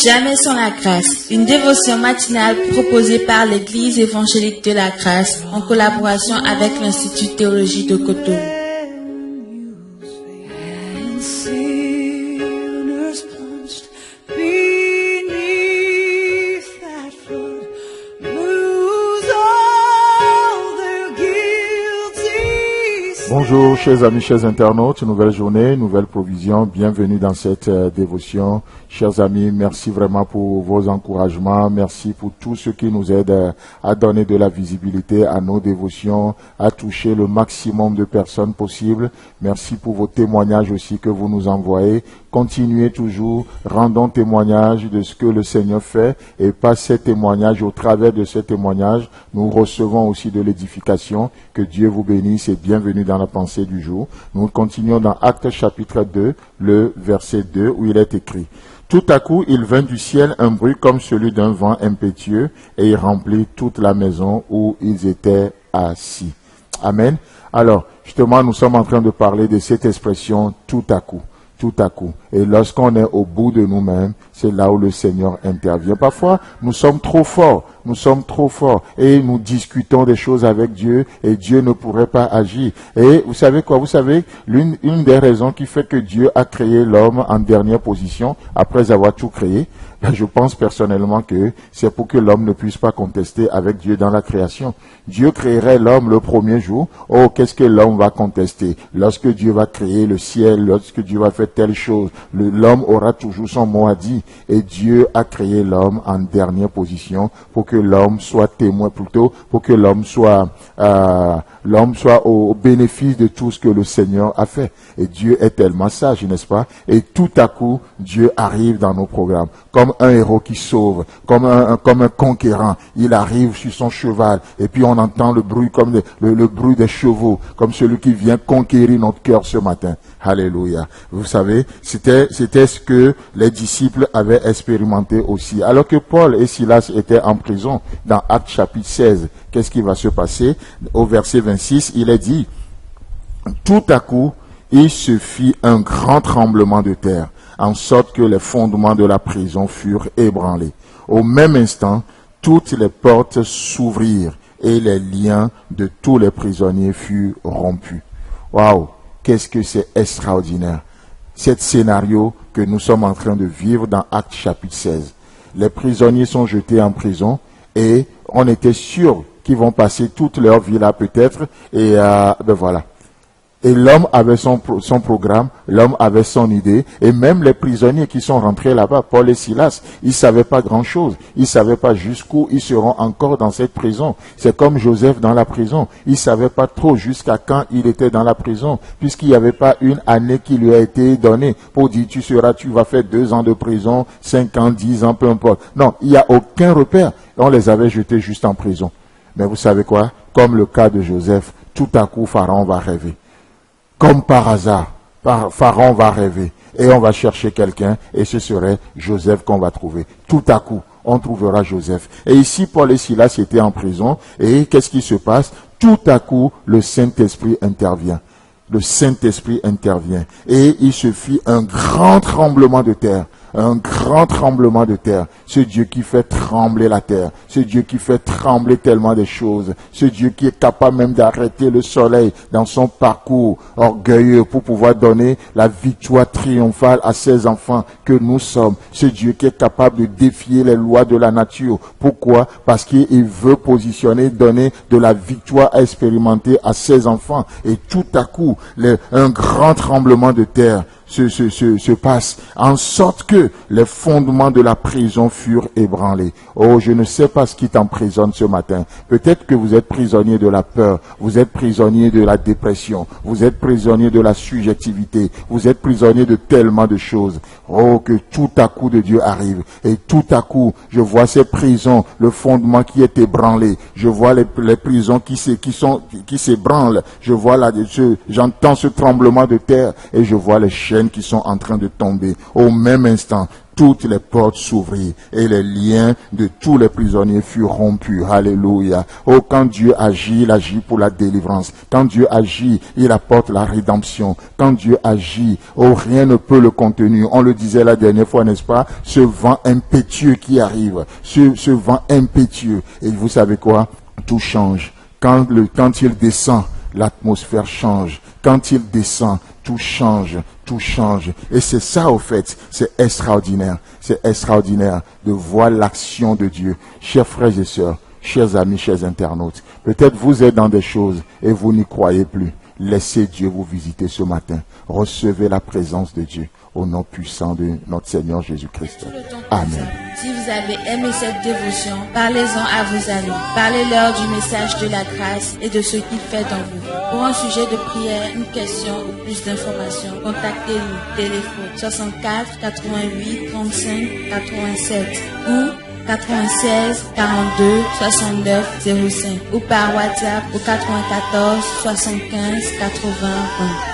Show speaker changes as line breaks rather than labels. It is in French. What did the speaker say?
Jamais sans la grâce, une dévotion matinale proposée par l'Église évangélique de la grâce en collaboration avec l'Institut Théologie de Cotonou.
Bonjour chers amis, chers internautes, nouvelle journée, nouvelle provision, bienvenue dans cette dévotion. Chers amis, merci vraiment pour vos encouragements, merci pour tout ce qui nous aide à donner de la visibilité à nos dévotions, à toucher le maximum de personnes possible. Merci pour vos témoignages aussi que vous nous envoyez. Continuez toujours, rendons témoignage de ce que le Seigneur fait et par ces témoignages, au travers de ces témoignages, nous recevons aussi de l'édification. Que Dieu vous bénisse et bienvenue dans la pensée du jour. Nous continuons dans Actes chapitre 2, le verset 2 où il est écrit: Tout à coup, il vint du ciel un bruit comme celui d'un vent impétueux et il remplit toute la maison où ils étaient assis. Amen. Alors, justement, nous sommes en train de parler de cette expression tout à coup. Tout à coup. Et lorsqu'on est au bout de nous-mêmes, c'est là où le Seigneur intervient. Parfois, nous sommes trop forts et nous discutons des choses avec Dieu et Dieu ne pourrait pas agir. Et vous savez quoi? Vous savez, une des raisons qui fait que Dieu a créé l'homme en dernière position, après avoir tout créé, je pense personnellement que c'est pour que l'homme ne puisse pas contester avec Dieu dans la création. Dieu créerait l'homme le premier jour. Oh, qu'est-ce que l'homme va contester? Lorsque Dieu va créer le ciel, lorsque Dieu va faire telle chose, l'homme aura toujours son mot à dire. Et Dieu a créé l'homme en dernière position pour que l'homme soit témoin, plutôt pour que l'homme soit au bénéfice de tout ce que le Seigneur a fait. Et Dieu est tellement sage, n'est-ce pas? Et tout à coup, Dieu arrive dans nos programmes. Comme un héros qui sauve, comme un conquérant. Il arrive sur son cheval et puis on entend le bruit comme le bruit des chevaux, comme celui qui vient conquérir notre cœur ce matin. Alléluia. Vous savez, c'était ce que les disciples avaient expérimenté aussi. Alors que Paul et Silas étaient en prison dans Actes chapitre 16, qu'est-ce qui va se passer? Au verset 26, il est dit: Tout à coup, il se fit un grand tremblement de terre, en sorte que les fondements de la prison furent ébranlés. Au même instant, toutes les portes s'ouvrirent et les liens de tous les prisonniers furent rompus. Waouh, qu'est-ce que c'est extraordinaire! Cet scénario que nous sommes en train de vivre dans Actes chapitre 16. Les prisonniers sont jetés en prison et on était sûr qu'ils vont passer toute leur vie là peut-être et voilà. Et l'homme avait son programme, l'homme avait son idée, et même les prisonniers qui sont rentrés là-bas, Paul et Silas, ils savaient pas grand-chose, ils savaient pas jusqu'où ils seront encore dans cette prison. C'est comme Joseph dans la prison, il savait pas trop jusqu'à quand il était dans la prison, puisqu'il n'y avait pas une année qui lui a été donnée pour dire tu vas faire 2 ans de prison, 5 ans, 10 ans, peu importe. Non, il n'y a aucun repère. On les avait jetés juste en prison. Mais vous savez quoi? Comme le cas de Joseph, tout à coup Pharaon va rêver. Comme par hasard, Pharaon va rêver et on va chercher quelqu'un et ce serait Joseph qu'on va trouver. Tout à coup, on trouvera Joseph. Et ici, Paul et Silas étaient en prison et qu'est-ce qui se passe? Tout à coup, le Saint-Esprit intervient. Le Saint-Esprit intervient et il se fit un grand tremblement de terre. Un grand tremblement de terre. Ce Dieu qui fait trembler la terre. Ce Dieu qui fait trembler tellement de choses. Ce Dieu qui est capable même d'arrêter le soleil dans son parcours orgueilleux pour pouvoir donner la victoire triomphale à ses enfants que nous sommes. Ce Dieu qui est capable de défier les lois de la nature. Pourquoi? Parce qu'il veut positionner, donner de la victoire à expérimenter à ses enfants. Et tout à coup, un grand tremblement de terre se passe, en sorte que les fondements de la prison furent ébranlés. Oh, je ne sais pas ce qui t'emprisonne ce matin. Peut-être que vous êtes prisonnier de la peur, vous êtes prisonnier de la dépression, vous êtes prisonnier de la subjectivité, vous êtes prisonnier de tellement de choses. Oh, que tout à coup de Dieu arrive. Et tout à coup, je vois ces prisons, le fondement qui est ébranlé. Je vois les prisons qui s'ébranlent. Je vois j'entends ce tremblement de terre et je vois les chaînes qui sont en train de tomber. Au même instant, toutes les portes s'ouvrirent et les liens de tous les prisonniers furent rompus. Alléluia. Oh, quand Dieu agit, il agit pour la délivrance. Quand Dieu agit, il apporte la rédemption. Quand Dieu agit, oh, rien ne peut le contenir. On le disait la dernière fois, n'est-ce pas? Ce vent impétueux qui arrive, ce vent impétueux. Et vous savez quoi? Tout change. Quand il descend, l'atmosphère change. Quand il descend, tout change, tout change. Et c'est ça, au fait, c'est extraordinaire. C'est extraordinaire de voir l'action de Dieu. Chers frères et sœurs, chers amis, chers internautes, peut-être vous êtes dans des choses et vous n'y croyez plus. Laissez Dieu vous visiter ce matin. Recevez la présence de Dieu au nom puissant de notre Seigneur Jésus-Christ. Amen.
Si vous avez aimé cette dévotion, parlez-en à vos amis. Parlez-leur du message de la grâce et de ce qu'il fait dans vous. Pour un sujet de prière, une question ou plus d'informations, contactez-nous. Téléphone 64 88 35 87 ou 96 42 69 05 ou par WhatsApp au 94 75 80 20.